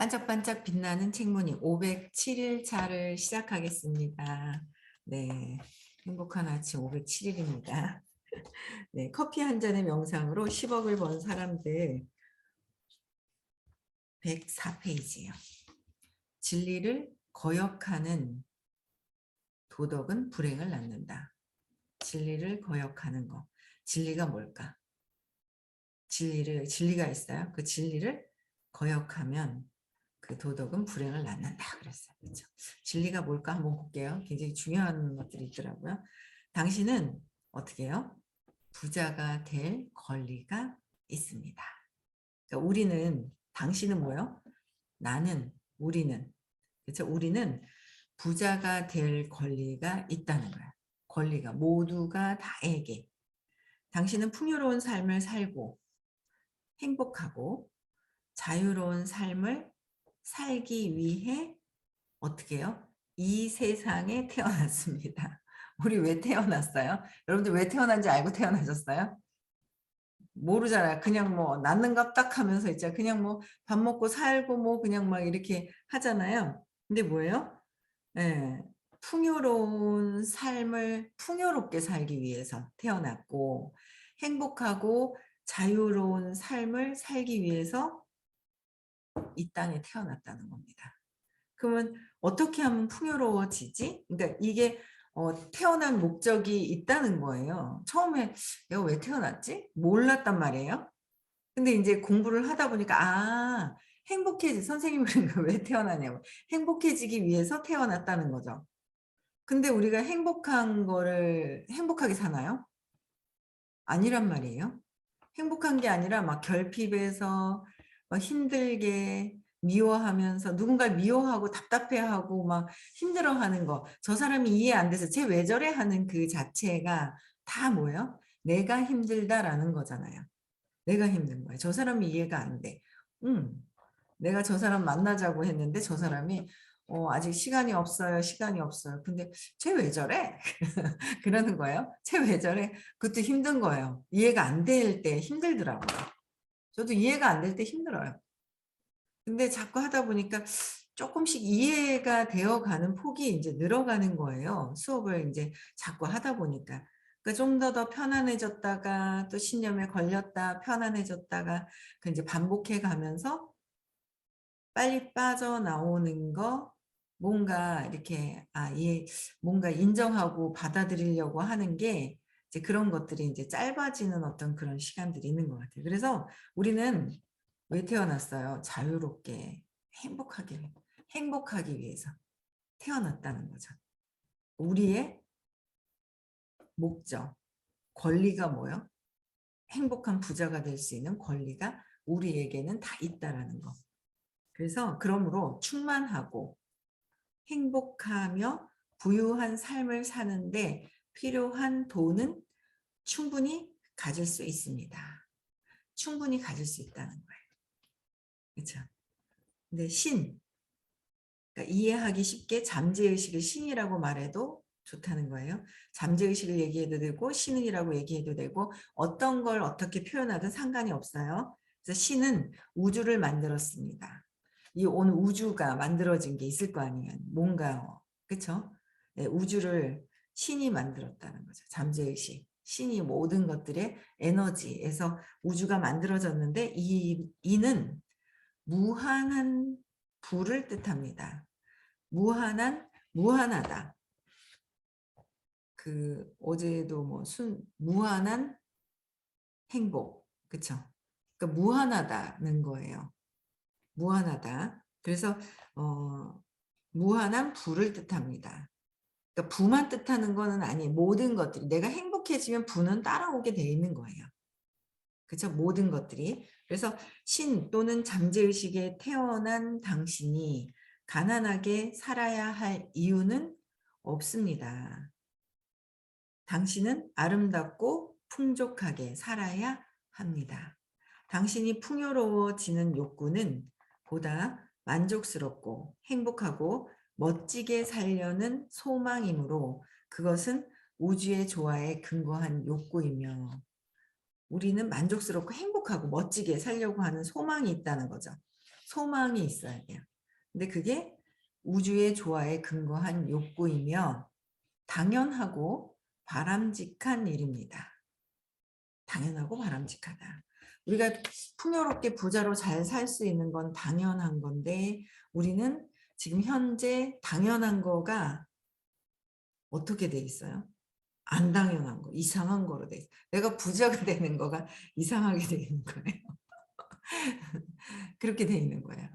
반짝반짝 빛나는 책무늬 507일 차를 시작하겠습니다. 네, 행복한 아침 507일입니다. 네, 커피 한 잔의 명상으로 10억을 번 사람들 104페이지예요. 진리를 거역하는 도덕은 불행을 낳는다. 진리를 거역하는 거. 진리가 뭘까? 진리가 있어요. 그 진리를 거역하면 그 도덕은 불행을 낳는다 그랬어요. 그렇죠? 진리가 뭘까 한번 볼게요. 굉장히 중요한 것들이 있더라고요. 당신은 어떻게 해요? 부자가 될 권리가 있습니다. 그러니까 우리는, 당신은 뭐예요? 나는, 우리는, 그렇죠? 우리는 부자가 될 권리가 있다는 거야. 권리가 모두가 다에게. 당신은 풍요로운 삶을 살고 행복하고 자유로운 삶을 살기 위해 어떻게 해요? 이 세상에 태어났습니다. 우리 왜 태어났어요? 여러분들 왜 태어난지 알고 태어나셨어요? 모르잖아요. 그냥 뭐 낳는갑 딱 하면서 있죠. 그냥 뭐 밥 먹고 살고 뭐 그냥 막 이렇게 하잖아요. 근데 뭐예요? 예, 풍요로운 삶을 풍요롭게 살기 위해서 태어났고 행복하고 자유로운 삶을 살기 위해서 이 땅에 태어났다는 겁니다. 그러면 어떻게 하면 풍요로워지지? 그러니까 이게 태어난 목적이 있다는 거예요. 처음에 내가 왜 태어났지? 몰랐단 말이에요. 근데 이제 공부를 하다 보니까 선생님이 그러니까 왜 태어나냐고. 행복해지기 위해서 태어났다는 거죠. 근데 우리가 행복한 거를 행복하게 사나요? 아니란 말이에요. 행복한 게 아니라 막 결핍해서 막 힘들게 미워하면서 누군가를 미워하고 답답해하고 막 힘들어하는 거. 저 사람이 이해 안 돼서 쟤 왜 저래 하는 그 자체가 다 뭐예요? 내가 힘들다라는 거잖아요. 내가 힘든 거야. 저 사람이 이해가 안 돼. 내가 저 사람 만나자고 했는데 저 사람이 아직 시간이 없어요. 시간이 없어요. 근데 쟤 왜 저래? 그러는 거예요. 쟤 왜 저래? 그것도 힘든 거예요. 이해가 안 될 때 힘들더라고요. 저도 이해가 안 될 때 힘들어요. 근데 자꾸 하다 보니까 조금씩 이해가 되어가는 폭이 이제 늘어가는 거예요. 수업을 이제 자꾸 하다 보니까. 그러니까 좀 더 편안해졌다가 또 신념에 걸렸다 편안해졌다가 그 이제 반복해 가면서 빨리 빠져나오는 거 뭔가 이렇게 뭔가 인정하고 받아들이려고 하는 게 이제 그런 것들이 이제 짧아지는 어떤 그런 시간들이 있는 것 같아요. 그래서 우리는 왜 태어났어요? 자유롭게 행복하기 위해서 태어났다는 거죠. 우리의 목적, 권리가 뭐예요? 행복한 부자가 될 수 있는 권리가 우리에게는 다 있다라는 거. 그래서 그러므로 충만하고 행복하며 부유한 삶을 사는데 필요한 돈은 충분히 가질 수 있습니다. 충분히 가질 수 있다는 거예요. 그렇죠? 근데 그러니까 이해하기 쉽게 잠재의식을 신이라고 말해도 좋다는 거예요. 잠재의식을 얘기해도 되고 신이라고 얘기해도 되고 어떤 걸 어떻게 표현하든 상관이 없어요. 그래서 신은 우주를 만들었습니다. 이 온 우주가 만들어진 게 있을 거 아니에요. 뭔가 그렇죠? 네, 우주를 신이 만들었다는 거죠. 잠재의식. 신이 모든 것들의 에너지에서 우주가 만들어졌는데 이는 무한한 부를 뜻합니다. 무한하다. 어제도 무한한 행복, 그쵸? 그러니까 무한하다는 거예요. 무한하다. 그래서 무한한 부를 뜻합니다. 그러니까 부만 뜻하는 거는 아니에요. 모든 것들이 내가 행복해지면 부는 따라오게 돼 있는 거예요. 그렇죠? 모든 것들이. 그래서 신 또는 잠재의식에 태어난 당신이 가난하게 살아야 할 이유는 없습니다. 당신은 아름답고 풍족하게 살아야 합니다. 당신이 풍요로워지는 욕구는 보다 만족스럽고 행복하고 멋지게 살려는 소망이므로 그것은 우주의 조화에 근거한 욕구이며 우리는 만족스럽고 행복하고 멋지게 살려고 하는 소망이 있다는 거죠. 소망이 있어야 돼요. 근데 그게 우주의 조화에 근거한 욕구이며 당연하고 바람직한 일입니다. 당연하고 바람직하다. 우리가 풍요롭게 부자로 잘 살 수 있는 건 당연한 건데 우리는 지금 현재 당연한 거가 어떻게 돼 있어요? 안 당연한 거, 이상한 거로 돼 있어요. 내가 부자가 되는 거가 이상하게 돼 있는 거예요. 그렇게 돼 있는 거예요.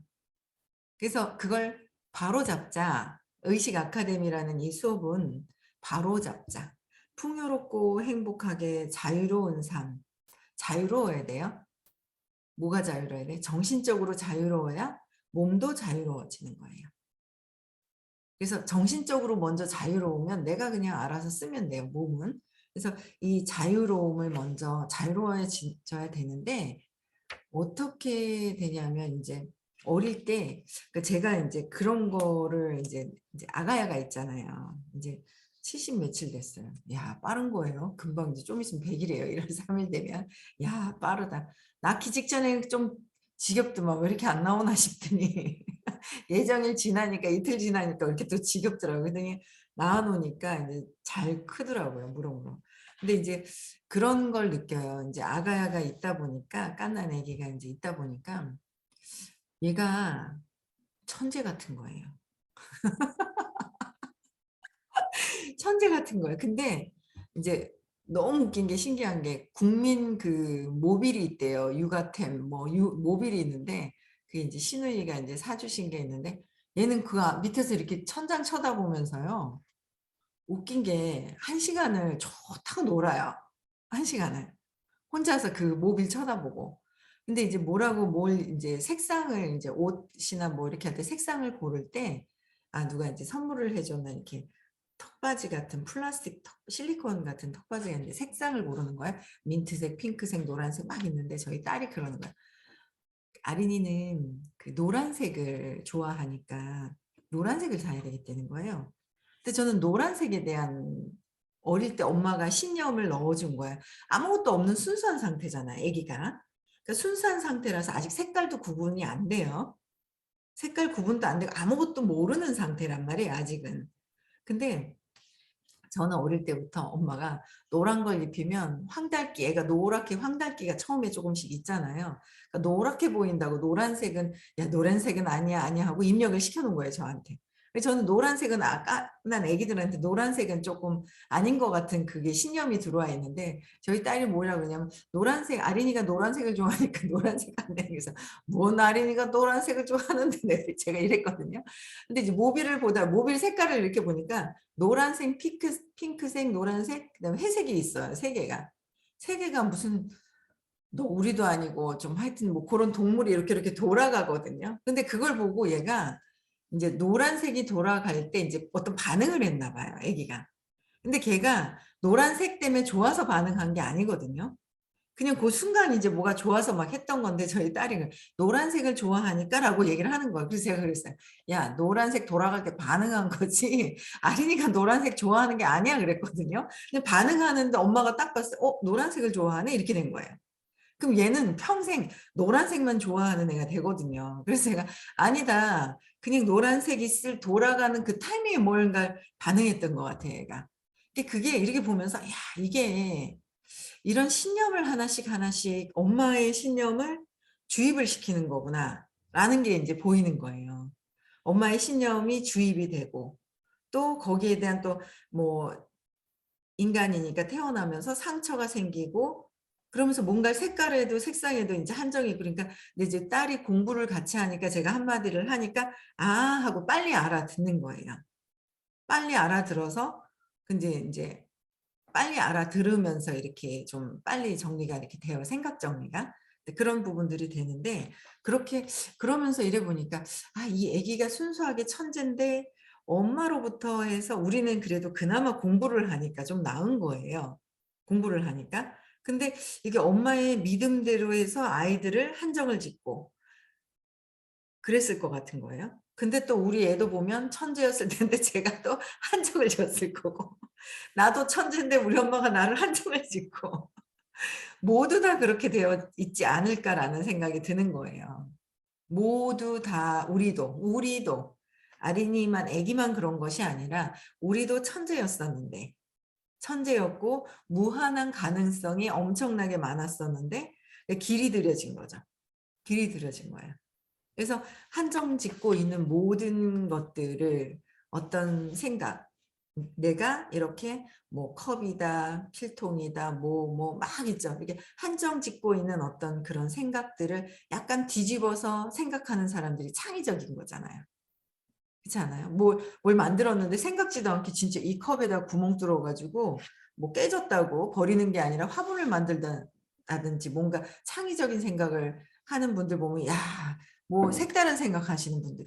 그래서 그걸 바로잡자. 의식 아카데미라는 이 수업은 바로잡자. 풍요롭고 행복하게 자유로운 삶. 자유로워야 돼요. 뭐가 자유로워야 돼? 정신적으로 자유로워야 몸도 자유로워지는 거예요. 그래서 정신적으로 먼저 자유로우면 내가 그냥 알아서 쓰면 돼요, 몸은. 그래서 이 자유로움을 먼저 자유로워져야 되는데 어떻게 되냐면 이제 어릴 때 그러니까 제가 이제 그런 거를 이제 아가야가 있잖아요. 이제 70 며칠 됐어요. 야, 빠른 거예요. 금방 이제 좀 있으면 100이래요. 1월 3일 되면. 야, 빠르다. 낳기 직전에 좀 지겹더만 왜 이렇게 안 나오나 싶더니 예정일 지나니까 이틀 지나니까 이렇게 또 지겹더라고요. 그랬더니 낳아놓으니까 이제 잘 크더라고요. 무럭무럭. 근데 이제 그런 걸 느껴요. 이제 아가야가 있다 보니까 갓난 아기가 이제 있다 보니까 얘가 천재 같은 거예요. 천재 같은 거예요. 근데 이제 너무 웃긴 게 신기한 게 국민 그 모빌이 있대요. 육아템 뭐 모빌이 있는데 그 이제 시누이가 이제 사주신 게 있는데 얘는 그 밑에서 이렇게 천장 쳐다보면서요. 웃긴 게 1시간을 좋다고 놀아요. 1시간을. 혼자서 그 모빌 쳐다보고. 근데 이제 뭐라고 뭘 이제 색상을 이제 옷이나 뭐 이렇게 할 때 색상을 고를 때, 아, 누가 이제 선물을 해줬나 이렇게 턱바지 같은 플라스틱 실리콘 같은 턱바지가 있는데 색상을 고르는 거예요. 민트색, 핑크색, 노란색 막 있는데 저희 딸이 그러는 거예요. 아린이는 그 노란색을 좋아하니까 노란색을 사야 되겠다는 거예요. 근데 저는 노란색에 대한 어릴 때 엄마가 신념을 넣어준 거야. 아무것도 없는 순수한 상태잖아, 아기가. 그러니까 순수한 상태라서 아직 색깔도 구분이 안 돼요. 색깔 구분도 안 되고 아무것도 모르는 상태란 말이에요, 아직은. 근데 저는 어릴 때부터 엄마가 노란 걸 입히면 황달기, 애가 노랗게 황달기가 처음에 조금씩 있잖아요. 그러니까 노랗게 보인다고 노란색은, 야, 노란색은 아니야, 아니야 하고 입력을 시켜놓은 거예요, 저한테. 저는 노란색은 난 애기들한테 노란색은 조금 아닌 것 같은 그게 신념이 들어와 있는데 저희 딸이 뭐라고 그러냐면 노란색, 아린이가 노란색을 좋아하니까 노란색 안 돼. 그래서 뭔 아린이가 노란색을 좋아하는데 제가 이랬거든요. 근데 이제 모빌 색깔을 이렇게 보니까 노란색, 핑크색, 노란색, 그다음에 회색이 있어요. 세 개가. 세 개가 무슨 우리도 아니고 좀 하여튼 뭐 그런 동물이 이렇게 돌아가거든요. 근데 그걸 보고 얘가 이제 노란색이 돌아갈 때 이제 어떤 반응을 했나 봐요. 아기가. 근데 걔가 노란색 때문에 좋아서 반응한 게 아니거든요. 그냥 그 순간 이제 뭐가 좋아서 막 했던 건데 저희 딸이 노란색을 좋아하니까 라고 얘기를 하는 거예요. 그래서 제가 그랬어요. 야, 노란색 돌아갈 때 반응한 거지. 아린이가 노란색 좋아하는 게 아니야 그랬거든요. 근데 반응하는데 엄마가 딱 봤을 때 노란색을 좋아하네? 이렇게 된 거예요. 그럼 얘는 평생 노란색만 좋아하는 애가 되거든요. 그래서 제가 아니다. 그냥 노란색이 돌아가는 그 타이밍에 뭔가 반응했던 것 같아, 얘가. 그게 이렇게 보면서, 야, 이게 이런 신념을 하나씩 하나씩 엄마의 신념을 주입을 시키는 거구나 라는 게 이제 보이는 거예요. 엄마의 신념이 주입이 되고 또 거기에 대한 또 뭐 인간이니까 태어나면서 상처가 생기고 그러면서 뭔가 색깔에도 색상에도 이제 한정이 그러니까 근데 이제 딸이 공부를 같이 하니까 제가 한마디를 하니까 아 하고 빨리 알아듣는 거예요. 빨리 알아들어서 근데 이제 빨리 알아들으면서 이렇게 좀 빨리 정리가 이렇게 돼요. 생각 정리가. 그런 부분들이 되는데 그렇게 그러면서 이래 보니까 아, 이 아기가 순수하게 천재인데 엄마로부터 해서 우리는 그래도 그나마 공부를 하니까 좀 나은 거예요. 공부를 하니까. 근데 이게 엄마의 믿음대로 해서 아이들을 한정을 짓고 그랬을 것 같은 거예요. 근데 또 우리 애도 보면 천재였을 텐데 제가 또 한정을 줬을 거고 나도 천재인데 우리 엄마가 나를 한정을 짓고 모두 다 그렇게 되어 있지 않을까라는 생각이 드는 거예요. 모두 다 우리도 아린이만 애기만 그런 것이 아니라 우리도 천재였었는데 천재였고 무한한 가능성이 엄청나게 많았었는데 길이 들여진 거죠. 길이 들여진 거예요. 그래서 한정 짓고 있는 모든 것들을 어떤 생각, 내가 이렇게 뭐 컵이다, 필통이다, 뭐 막 있죠. 이렇게 한정 짓고 있는 어떤 그런 생각들을 약간 뒤집어서 생각하는 사람들이 창의적인 거잖아요. 그렇지 않아요? 뭘 만들었는데 생각지도 않게 진짜 이 컵에다 구멍 뚫어가지고 뭐 깨졌다고 버리는 게 아니라 화분을 만들다든지 뭔가 창의적인 생각을 하는 분들 보면 야, 뭐 색다른 생각하시는 분들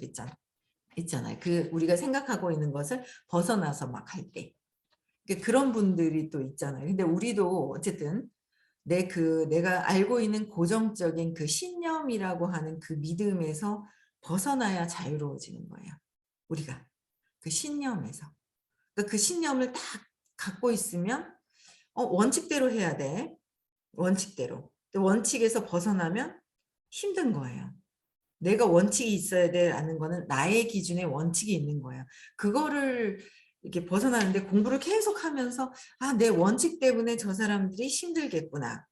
있잖아요. 그 우리가 생각하고 있는 것을 벗어나서 막 할 때. 그런 분들이 또 있잖아요. 근데 우리도 어쨌든 내가 알고 있는 고정적인 그 신념이라고 하는 그 믿음에서 벗어나야 자유로워지는 거예요. 우리가 그 신념에서. 그러니까 그 신념을 딱 갖고 있으면 원칙대로 해야 돼. 원칙대로. 원칙에서 벗어나면 힘든 거예요. 내가 원칙이 있어야 돼라는 거는 나의 기준에 원칙이 있는 거예요. 그거를 이렇게 벗어나는데 공부를 계속 하면서 내 원칙 때문에 저 사람들이 힘들겠구나.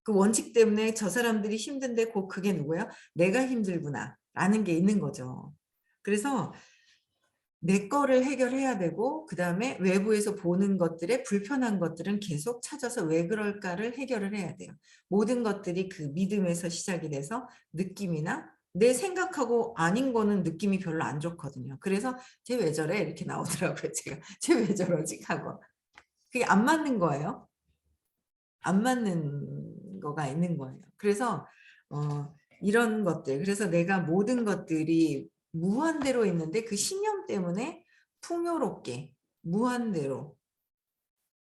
그 원칙 때문에 저 사람들이 힘든데 곧 그게 누구예요? 내가 힘들구나 라는 게 있는 거죠. 그래서 내 거를 해결해야 되고 그다음에 외부에서 보는 것들의 불편한 것들은 계속 찾아서 왜 그럴까를 해결을 해야 돼요. 모든 것들이 그 믿음에서 시작이 돼서 느낌이나 내 생각하고 아닌 거는 느낌이 별로 안 좋거든요. 그래서 쟤 왜 저래? 이렇게 나오더라고요. 제가 쟤 왜 저러지? 하고. 그게 안 맞는 거예요. 안 맞는 거가 있는 거예요. 그래서 이런 것들 그래서 내가 모든 것들이 무한대로 있는데 그 신념 때문에 풍요롭게 무한대로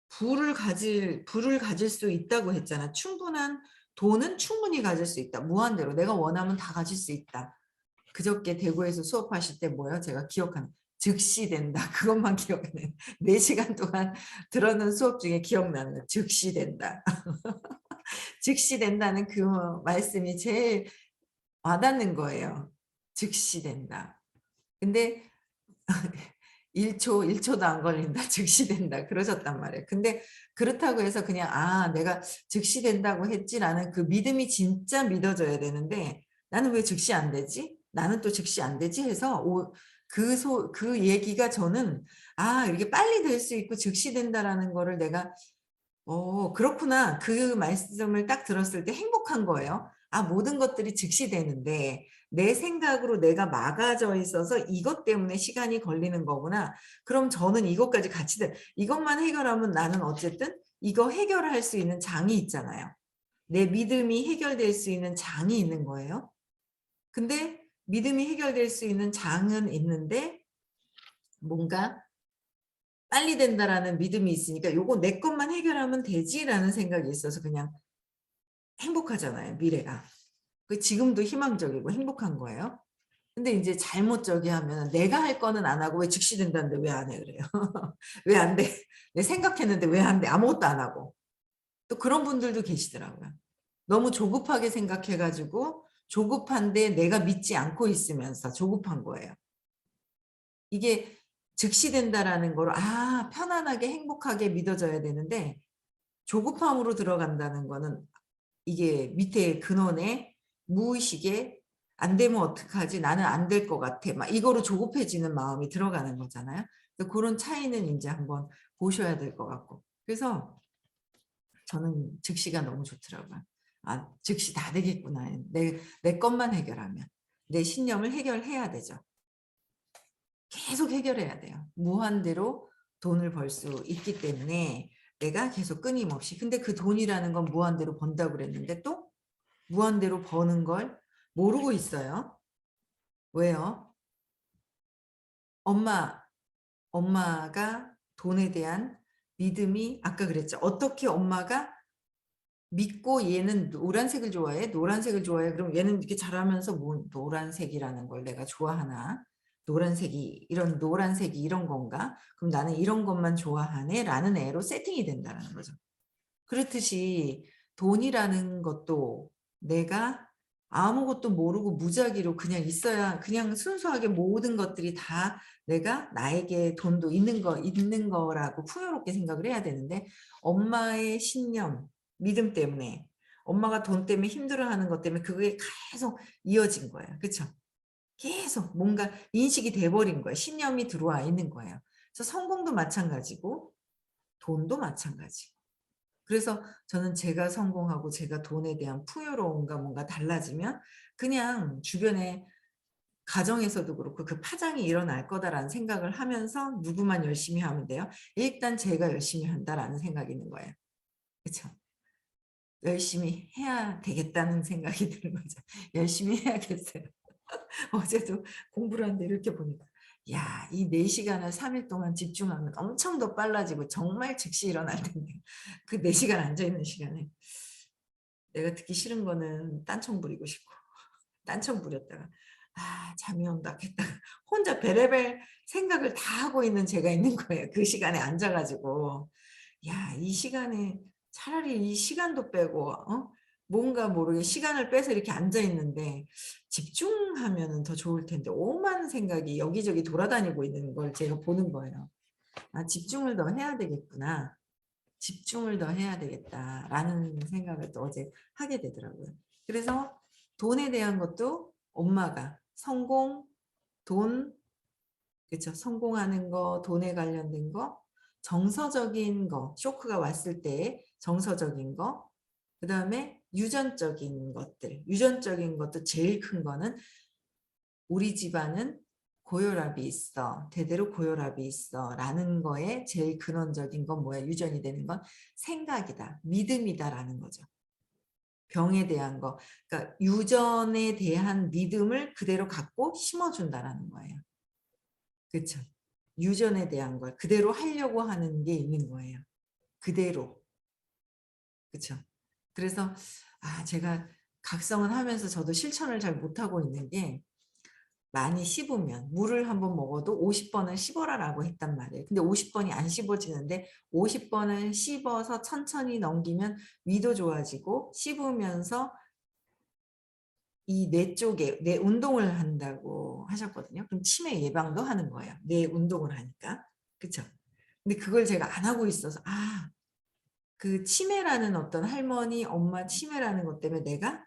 부를 가질 수 있다고 했잖아. 충분한 돈은 충분히 가질 수 있다. 무한대로 내가 원하면 다 가질 수 있다. 그저께 대구에서 수업하실 때 뭐예요? 제가 기억하는 즉시 된다. 그것만 기억하는 4시간 동안 들었는 수업 중에 기억나는 거 즉시 된다. 즉시 된다는 그 말씀이 제일 와닿는 거예요. 즉시 된다. 근데 1초도 안 걸린다. 즉시 된다. 그러셨단 말이에요. 근데 그렇다고 해서 그냥 내가 즉시 된다고 했지라는 그 믿음이 진짜 믿어져야 되는데 나는 왜 즉시 안 되지? 나는 또 즉시 안 되지? 해서 그 얘기가 저는 이렇게 빨리 될 수 있고 즉시 된다라는 거를 내가 그렇구나. 그 말씀을 딱 들었을 때 행복한 거예요. 모든 것들이 즉시 되는데 내 생각으로 내가 막아져 있어서 이것 때문에 시간이 걸리는 거구나. 그럼 저는 이것까지 같이 이것만 해결하면 나는 어쨌든 이거 해결할 수 있는 장이 있잖아요. 내 믿음이 해결될 수 있는 장이 있는 거예요. 근데 믿음이 해결될 수 있는 장은 있는데 뭔가 빨리 된다라는 믿음이 있으니까 요거 내 것만 해결하면 되지라는 생각이 있어서 그냥 행복하잖아요, 미래가. 지금도 희망적이고 행복한 거예요. 근데 이제 잘못 저기 하면 내가 할 거는 안 하고 왜 즉시 된다는데 왜 안 해 그래요. 왜 안 돼? 내 생각했는데 왜 안 돼? 아무것도 안 하고. 또 그런 분들도 계시더라고요. 너무 조급하게 생각해가지고 조급한데 내가 믿지 않고 있으면서 조급한 거예요. 이게 즉시 된다라는 거로 편안하게 행복하게 믿어져야 되는데 조급함으로 들어간다는 거는 이게 밑에 근원에 무의식에 안 되면 어떡하지? 나는 안 될 것 같아. 막 이거로 조급해지는 마음이 들어가는 거잖아요. 그런 차이는 이제 한번 보셔야 될 것 같고. 그래서 저는 즉시가 너무 좋더라고요. 즉시 다 되겠구나. 내 것만 해결하면. 내 신념을 해결해야 되죠. 계속 해결해야 돼요. 무한대로 돈을 벌 수 있기 때문에 내가 계속 끊임없이. 근데 그 돈이라는 건 무한대로 번다고 그랬는데 또 무한대로 버는 걸 모르고 있어요. 왜요? 엄마가 돈에 대한 믿음이 아까 그랬죠. 어떻게 엄마가 믿고 얘는 노란색을 좋아해? 노란색을 좋아해? 그럼 얘는 이렇게 자라면서 뭐 노란색이라는 걸 내가 좋아하나? 이런 노란색이 이런 건가? 그럼 나는 이런 것만 좋아하네? 라는 애로 세팅이 된다는 거죠. 그렇듯이 돈이라는 것도 내가 아무것도 모르고 무작위로 그냥 있어야 그냥 순수하게 모든 것들이 다 내가 나에게 돈도 있는 거라고 풍요롭게 생각을 해야 되는데 엄마의 신념, 믿음 때문에 엄마가 돈 때문에 힘들어하는 것 때문에 그게 계속 이어진 거예요. 그쵸? 계속 뭔가 인식이 돼 버린 거예요. 신념이 들어와 있는 거예요. 그래서 성공도 마찬가지고 돈도 마찬가지고. 그래서 저는 제가 성공하고 제가 돈에 대한 풍요로움과 뭔가 달라지면 그냥 주변에 가정에서도 그렇고 '그 파장이 일어날 거다.'라는 생각을 하면서 '누구만 열심히 하면 돼요? 일단 제가 열심히 한다.'라는 생각이 있는 거예요. 그쵸? '열심히 해야 되겠다.'는 생각이 드는 거죠. '열심히 해야겠어요.' 어제도 공부를 하는데 이렇게 보니까 야 이 4 시간을 3일 동안 집중하면 엄청 더 빨라지고 정말 즉시 일어날 텐데 그 4 시간 앉아 있는 시간에 내가 듣기 싫은 거는 딴청 부리고 싶고 딴청 부렸다가 '아 잠이 온다.' 했다가 혼자 별의별 생각을 다 하고 있는 제가 있는 거예요. 그 시간에 앉아 가지고. 야 이 시간에 차라리 이 시간도 빼고 뭔가 모르게 시간을 빼서 이렇게 앉아 있는데 집중하면은 더 좋을 텐데 오만 생각이 여기저기 돌아다니고 있는 걸 제가 보는 거예요. '아 집중을 더 해야 되겠구나. 집중을 더 해야 되겠다.'라는 생각을 또 어제 하게 되더라고요. 그래서 돈에 대한 것도 엄마가 성공, 돈 그쵸. 성공하는 거, 돈에 관련된 거, 정서적인 거, 쇼크가 왔을 때 정서적인 거, 그다음에 유전적인 것들. 유전적인 것도 제일 큰 거는 '우리 집안은 고혈압이 있어. 대대로 고혈압이 있어.'라는 거에 제일 근원적인 건 뭐야? 유전이 되는 건 생각이다. 믿음이다라는 거죠. 병에 대한 거. 그러니까 유전에 대한 믿음을 그대로 갖고 심어 준다라는 거예요. 그쵸. 유전에 대한 걸 그대로 하려고 하는 게 있는 거예요. 그대로. 그쵸. 그래서 제가 각성을 하면서 저도 실천을 잘 못하고 있는 게 많이 씹으면 "물을 한번 먹어도 50 번은 씹어라."라고 했단 말이에요. 근데 50 번이 안 씹어지는데 50 번을 씹어서 천천히 넘기면 위도 좋아지고 씹으면서 이 뇌 쪽에 뇌 운동을 한다고 하셨거든요. 그럼 치매 예방도 하는 거예요, 뇌 운동을 하니까. 그쵸? 근데 그걸 제가 안 하고 있어서 그 치매라는 어떤 할머니, 엄마 치매라는 것 때문에 내가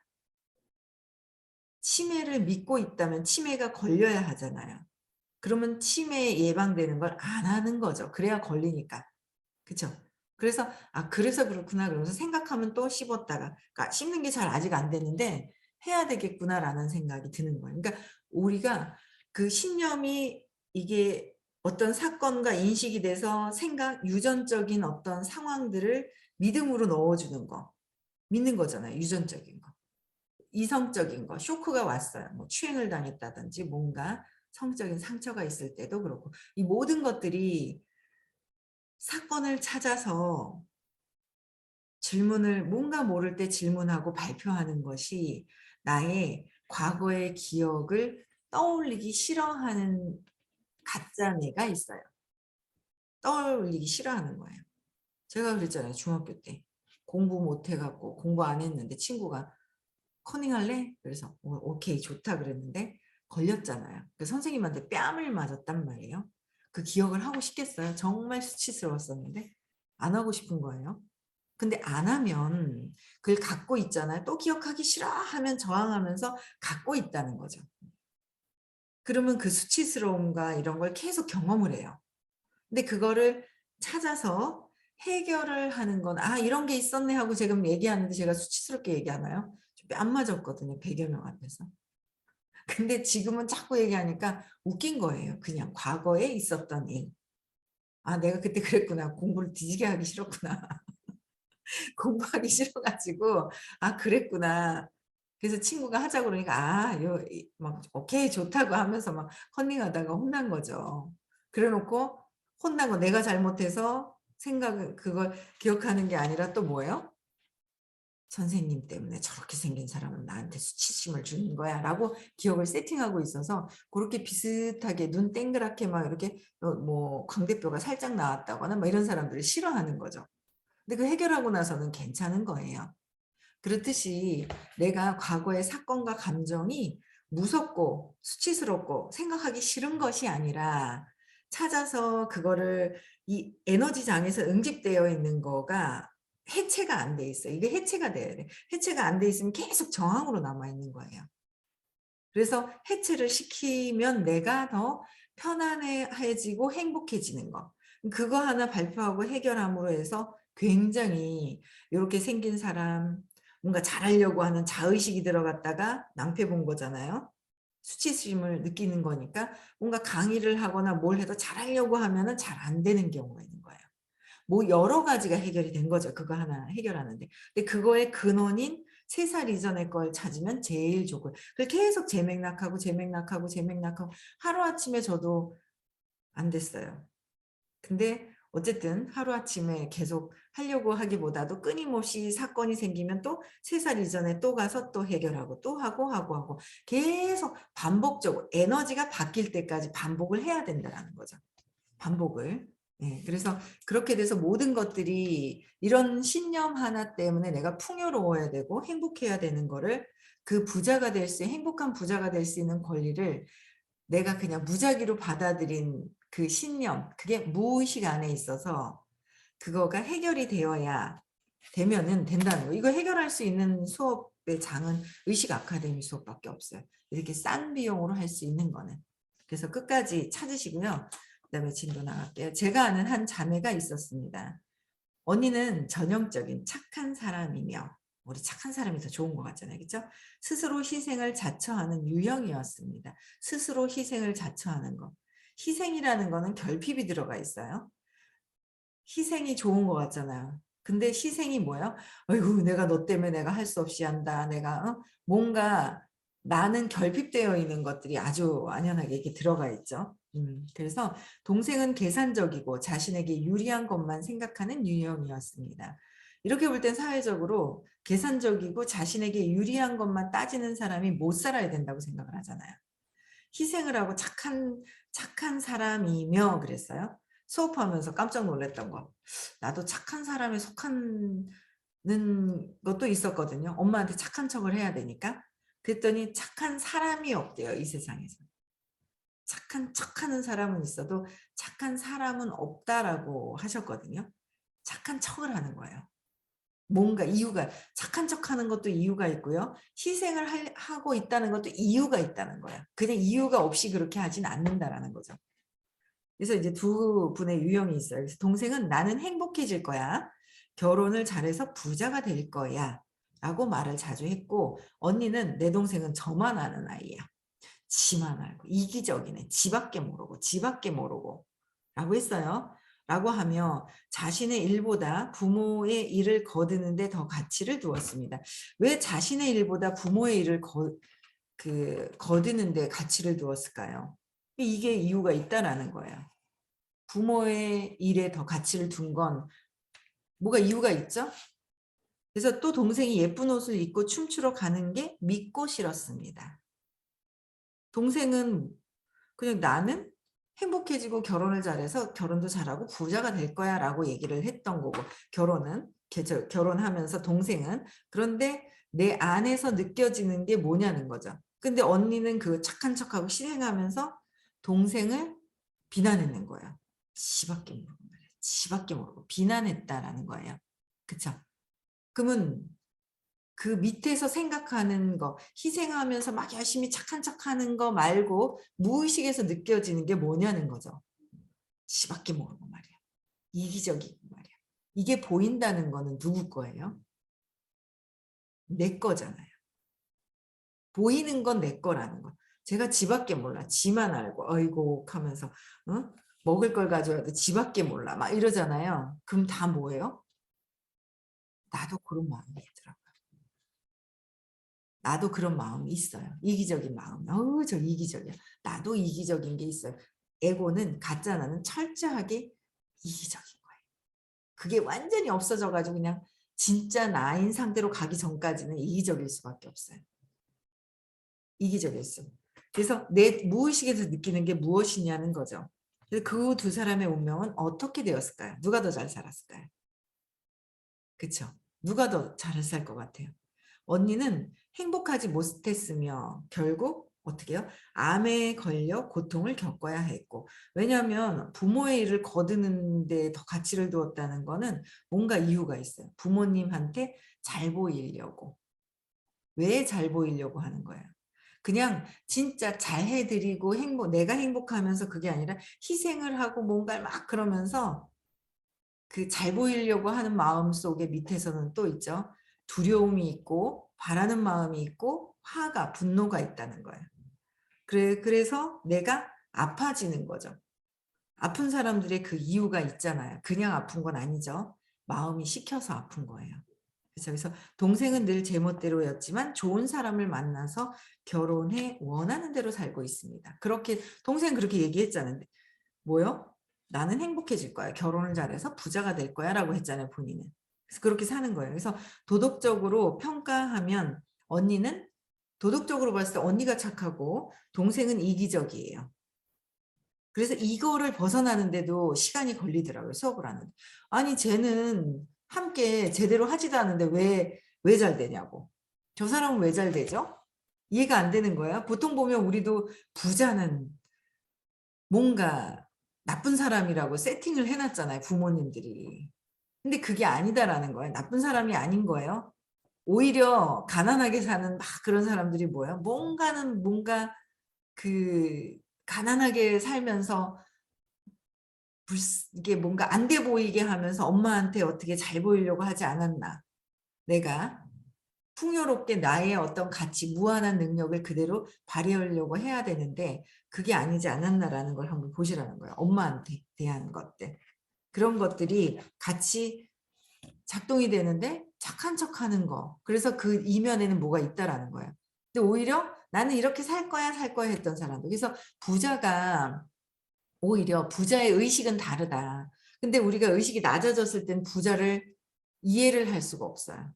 치매를 믿고 있다면 치매가 걸려야 하잖아요. 그러면 치매 예방되는 걸 안 하는 거죠. 그래야 걸리니까. 그쵸? 그래서 '아 그래서 그렇구나.' 그러면서 생각하면 또 씹었다가 그러니까 씹는 게 잘 아직 안 되는데 '해야 되겠구나.'라는 생각이 드는 거예요. 그러니까 우리가 그 신념이 이게 어떤 사건과 인식이 돼서 생각 유전적인 어떤 상황들을 믿음으로 넣어 주는 거. 믿는 거잖아요, 유전적인 거. 이성적인 거 쇼크가 왔어요. 뭐 추행을 당했다든지 뭔가 성적인 상처가 있을 때도 그렇고 이 모든 것들이 사건을 찾아서 질문을 뭔가 모를 때 질문하고 발표하는 것이 나의 과거의 기억을 떠올리기 싫어하는 가짜 내가 있어요. 떠올리기 싫어하는 거예요. 제가 그랬잖아요, 중학교 때. 공부 못 해 갖고 공부 안 했는데 친구가 "커닝할래?" 그래서 오케이 좋다." 그랬는데 걸렸잖아요. 그 선생님한테 뺨을 맞았단 말이에요. 그 기억을 하고 싶겠어요? 정말 수치스러웠었는데 안 하고 싶은 거예요. 근데 안 하면 그걸 갖고 있잖아요. 또 기억하기 싫어하면 저항하면서 갖고 있다는 거죠. 그러면 그 수치스러움과 이런 걸 계속 경험을 해요. 근데 그거를 찾아서 해결을 하는 건 '아 이런 게 있었네.' 하고 지금 얘기하는데 제가 수치스럽게 얘기하나요? 저 뺨 맞았거든요, 100여 명 앞에서. 근데 지금은 자꾸 얘기하니까 웃긴 거예요. 그냥 과거에 있었던 일. '아 내가 그때 그랬구나. 공부를 뒤지게 하기 싫었구나.' 공부하기 싫어 가지고 '아 그랬구나.' 그래서 친구가 하자고 그러니까 요 이 막 "오케이. 좋다."고 하면서 막 컨닝하다가 혼난 거죠. 그래 놓고 혼난 거 내가 잘못해서 생각을 그걸 기억하는 게 아니라 또 뭐예요? '선생님 때문에 저렇게 생긴 사람은 나한테 수치심을 주는 거야.'라고 기억을 세팅하고 있어서 고렇게 비슷하게 눈 동그랗게 막 이렇게 뭐 광대뼈가 살짝 나왔다거나 뭐 이런 사람들을 싫어하는 거죠. 근데 그 해결하고 나서는 괜찮은 거예요. 그렇듯이 내가 과거의 사건과 감정이 무섭고 수치스럽고 생각하기 싫은 것이 아니라 찾아서 그거를 이 에너지장에서 응집되어 있는 거가 해체가 안 돼 있어요. 이게 해체가 돼야 돼. 해체가 안 돼 있으면 계속 저항으로 남아 있는 거예요. 그래서 해체를 시키면 내가 더 편안해지고 행복해지는 거. 그거 하나 발표하고 해결함으로 해서 굉장히 요렇게 생긴 사람 뭔가 잘하려고 하는 자의식이 들어갔다가 낭패 본 거잖아요. 수치심을 느끼는 거니까 뭔가 강의를 하거나 뭘 해도 잘하려고 하면은 잘 안 되는 경우가 있는 거예요. 뭐 여러 가지가 해결이 된 거죠. 그거 하나 해결하는데. 근데 그거의 근원인 3살 이전의 걸 찾으면 제일 좋고요. 그걸 계속 재맥락하고 재맥락하고 재맥락하고 하루아침에 저도 안 됐어요. 근데 어쨌든 하루아침에 계속 하려고 하기보다도 끊임없이 사건이 생기면 또 3살 이전에 또 가서 또 해결하고 또 하고 계속 반복적으로 에너지가 바뀔 때까지 반복을 해야 된다는 거죠. 반복을. 예. 그래서 그렇게 돼서 모든 것들이 이런 신념 하나 때문에 내가 풍요로워야 되고 행복해야 되는 거를 그 부자가 될 수 행복한 부자가 될 수 있는 권리를 내가 그냥 무작위로 받아들인 그 신념 그게 무의식 안에 있어서 그거가 해결이 되어야 되면은 된다는 거. 이거 해결할 수 있는 수업의 장은 의식 아카데미 수업밖에 없어요. 이렇게 싼 비용으로 할 수 있는 거는. 그래서 끝까지 찾으시고요. 그다음에 진도 나갈게요. 제가 아는 한 자매가 있었습니다. 언니는 전형적인 착한 사람이며 우리 착한 사람이 더 좋은 것 같잖아요. 그렇죠? 스스로 희생을 자처하는 유형이었습니다. 스스로 희생을 자처하는 거. 희생이라는 거는 결핍이 들어가 있어요. 희생이 좋은 것 같잖아요. 근데 희생이 뭐예요? 아이고 내가 너 때문에 내가 할 수 없이 한다. 내가 뭔가 나는 결핍되어 있는 것들이 아주 안연하게 이렇게 들어가 있죠. 그래서 동생은 계산적이고 자신에게 유리한 것만 생각하는 유형이었습니다. 이렇게 볼 땐 사회적으로 계산적이고 자신에게 유리한 것만 따지는 사람이 못 살아야 된다고 생각을 하잖아요. 희생을 하고 착한 사람이며 그랬어요. 수업하면서 깜짝 놀랐던 거. 나도 착한 사람에 속하는 것도 있었거든요. 엄마한테 착한 척을 해야 되니까. 그랬더니 착한 사람이 없대요. 이 세상에서. 착한 척하는 사람은 있어도 착한 사람은 없다라고 하셨거든요. 착한 척을 하는 거예요. 뭔가 이유가 착한 척하는 것도 이유가 있고요. 희생을 하고 있다는 것도 이유가 있다는 거예요. 그냥 이유가 없이 그렇게 하진 않는다라는 거죠. 그래서 이제 두 분의 유형이 있어요. 그래서 동생은 나는 행복해질 거야. 결혼을 잘해서 부자가 될 거야. 라고 말을 자주 했고 언니는 내 동생은 저만 아는 아이야. 지만 알고 이기적이네. 지밖에 모르고 지밖에 모르고 라고 했어요. 라고 하며 자신의 일보다 부모의 일을 거두는 데 더 가치를 두었습니다. 왜 자신의 일보다 부모의 일을 거두는 데 가치를 두었을까요? 이게 이유가 있다라는 거예요. 부모의 일에 더 가치를 둔 건 뭐가 이유가 있죠? 그래서 또 동생이 예쁜 옷을 입고 춤추러 가는 게 믿고 싫었습니다. 동생은 그냥 나는 행복해지고 결혼을 잘해서 결혼도 잘하고 부자가 될 거야 라고 얘기를 했던 거고 결혼하면서 동생은 그런데 내 안에서 느껴지는 게 뭐냐는 거죠. 근데 언니는 그 착한 척하고 실행하면서 동생을 비난했는 거예요. 지밖에 모르고 말이야. 지밖에 모르고 비난했다라는 거예요. 그쵸? 그러면 그 밑에서 생각하는 거, 희생하면서 막 열심히 착한 척하는 거 말고 무의식에서 느껴지는 게 뭐냐는 거죠. 지밖에 모르고 말이야. 이기적이고 말이야. 이게 보인다는 거는 누구 거예요? 내 거잖아요. 보이는 건 내 거라는 거. 제가 지밖에 몰라. 지만 알고 어이고 하면서 먹을 걸 가져와도 지밖에 몰라. 막 이러잖아요. 그럼 다 뭐예요? 나도 그런 마음이 있더라고요. 나도 그런 마음이 있어요. 이기적인 마음. 저 이기적이야. 나도 이기적인 게 있어요. 에고는 가짜 나는 철저하게 이기적인 거예요. 그게 완전히 없어져 가지고 그냥 진짜 나인 상태로 가기 전까지는 이기적일 수밖에 없어요. 이기적이었어. 그래서 내 무의식에서 느끼는 게 무엇이냐는 거죠. 그 두 사람의 운명은 어떻게 되었을까요? 누가 더 잘 살았을까요? 그렇죠? 누가 더 잘 살 것 같아요? 언니는 행복하지 못했으며 결국 어떻게 해요? 암에 걸려 고통을 겪어야 했고, 왜냐하면 부모의 일을 거두는 데 더 가치를 두었다는 거는 뭔가 이유가 있어요. 부모님한테 잘 보이려고. 왜 잘 보이려고 하는 거예요? 그냥 진짜 잘 해드리고 내가 행복하면서 그게 아니라 희생을 하고 뭔가 막 그러면서 그 잘 보이려고 하는 마음 속에 밑에서는 또 있죠. 두려움이 있고 바라는 마음이 있고 화가 분노가 있다는 거예요. 그래서 내가 아파지는 거죠. 아픈 사람들의 그 이유가 있잖아요. 그냥 아픈 건 아니죠. 마음이 시켜서 아픈 거예요. 그래서 동생은 늘 제멋대로였지만 좋은 사람을 만나서 결혼해 원하는 대로 살고 있습니다. 그렇게 동생 그렇게 얘기했잖아요. 뭐요? 나는 행복해질 거야. 결혼을 잘해서 부자가 될 거야 라고 했잖아요. 본인은. 그래서 그렇게 사는 거예요. 그래서 도덕적으로 평가하면 언니는 도덕적으로 봤을 때 언니가 착하고 동생은 이기적이에요. 그래서 이거를 벗어나는데도 시간이 걸리더라고요. 수업을 하는데. 아니 쟤는 함께 제대로 하지도 않는데 왜 잘 되냐고. 저 사람은 왜 잘 되죠? 이해가 안 되는 거예요. 보통 보면 우리도 부자는 뭔가 나쁜 사람이라고 세팅을 해놨잖아요. 부모님들이. 근데 그게 아니다라는 거예요. 나쁜 사람이 아닌 거예요. 오히려 가난하게 사는 막 그런 사람들이 뭐예요? 뭔가 그 가난하게 살면서 이게 뭔가 안 돼 보이게 하면서 엄마한테 어떻게 잘 보이려고 하지 않았나. 내가 풍요롭게 나의 어떤 가치, 무한한 능력을 그대로 발휘하려고 해야 되는데 그게 아니지 않았나라는 걸 한번 보시라는 거예요. 엄마한테 대한 것들. 그런 것들이 같이 작동이 되는데 착한 척하는 거. 그래서 그 이면에는 뭐가 있다라는 거예요. 근데 오히려 나는 이렇게 살 거야 했던 사람들. 그래서 부자가 오히려 부자의 의식은 다르다. 근데 우리가 의식이 낮아졌을 땐 부자를 이해를 할 수가 없어요.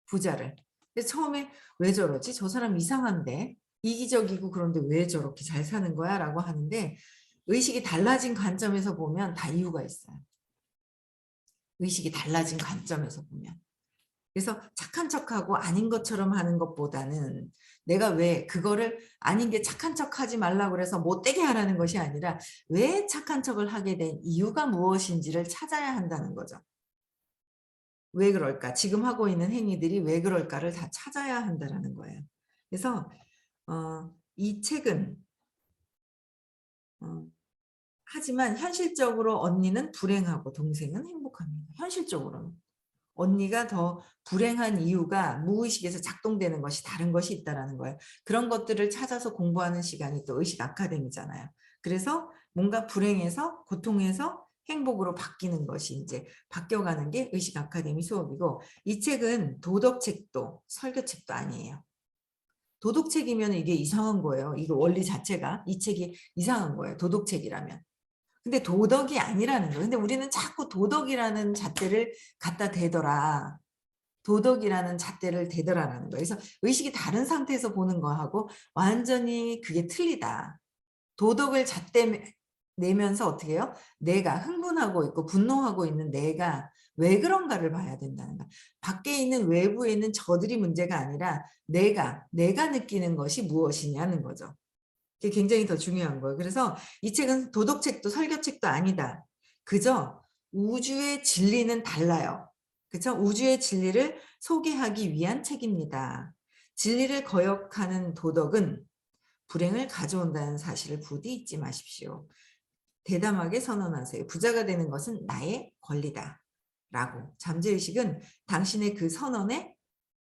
부자를. 그래서 처음에 왜 저러지? 저 사람 이상한데? 이기적이고 그런데 왜 저렇게 잘 사는 거야? 라고 하는데 의식이 달라진 관점에서 보면 다 이유가 있어요. 의식이 달라진 관점에서 보면. 그래서 착한 척하고 아닌 것처럼 하는 것보다는 내가 왜 그거를 아닌 게 착한 척하지 말라고 그래서 못되게 하라는 것이 아니라 왜 착한 척을 하게 된 이유가 무엇인지를 찾아야 한다는 거죠. 왜 그럴까? 지금 하고 있는 행위들이 왜 그럴까를 다 찾아야 한다는 거예요. 그래서 이 책은 하지만 현실적으로 언니는 불행하고 동생은 행복합니다. 현실적으로는. 언니가 더 불행한 이유가 무의식에서 작동되는 것이 다른 것이 있다는 거예요. 그런 것들을 찾아서 공부하는 시간이 또 의식 아카데미잖아요. 그래서 뭔가 불행에서 고통에서 행복으로 바뀌는 것이 이제 바뀌어가는 게 의식 아카데미 수업이고 이 책은 도덕책도 설교책도 아니에요. 도덕책이면 이게 이상한 거예요. 이거 원리 자체가 이 책이 이상한 거예요. 도덕책이라면. 근데 도덕이 아니라는 거예요. 근데 우리는 자꾸 도덕이라는 잣대를 갖다 대더라. 도덕이라는 잣대를 대더라라는 거예요. 그래서 의식이 다른 상태에서 보는 거하고 완전히 그게 틀리다. 도덕을 잣대 내면서 어떻게 해요? 내가 흥분하고 있고 분노하고 있는 내가 왜 그런가를 봐야 된다는 거야. 밖에 있는 외부에 있는 저들이 문제가 아니라 내가 느끼는 것이 무엇이냐는 거죠. 그게 굉장히 더 중요한 거예요. 그래서 이 책은 도덕책도 설교책도 아니다. 그저 우주의 진리는 달라요. 그렇죠? 우주의 진리를 소개하기 위한 책입니다. 진리를 거역하는 도덕은 불행을 가져온다는 사실을 부디 잊지 마십시오. 대담하게 선언하세요. 부자가 되는 것은 나의 권리다. 라고 잠재의식은 당신의 그 선언에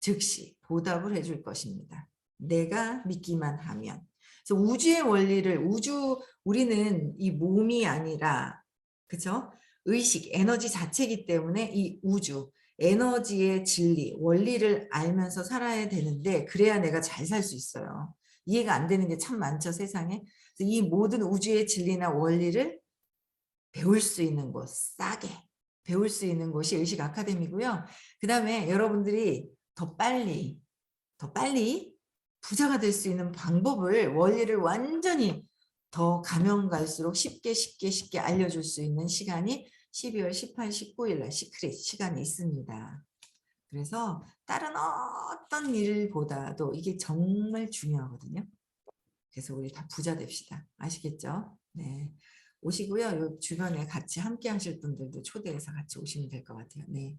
즉시 보답을 해줄 것입니다. 내가 믿기만 하면. 그래서 우주의 원리를 우리는 이 몸이 아니라 그렇죠? 의식, 에너지 자체이기 때문에 이 우주, 에너지의 진리, 원리를 알면서 살아야 되는데 그래야 내가 잘 살 수 있어요. 이해가 안 되는 게 참 많죠, 세상에. 이 모든 우주의 진리나 원리를 배울 수 있는 곳, 싸게 배울 수 있는 곳이 의식 아카데미고요. 그 다음에 여러분들이 더 빨리 부자가 될 수 있는 방법을 원리를 완전히 더 가면 갈수록 쉽게 알려줄 수 있는 시간이 12월 18, 19일 날 시크릿 시간이 있습니다. 그래서 다른 어떤 일보다도 이게 정말 중요하거든요. 그래서 우리 다 부자 됩시다. 아시겠죠? 네. 오시고요. 요 주변에 같이 함께 하실 분들도 초대해서 같이 오시면 될 것 같아요. 네.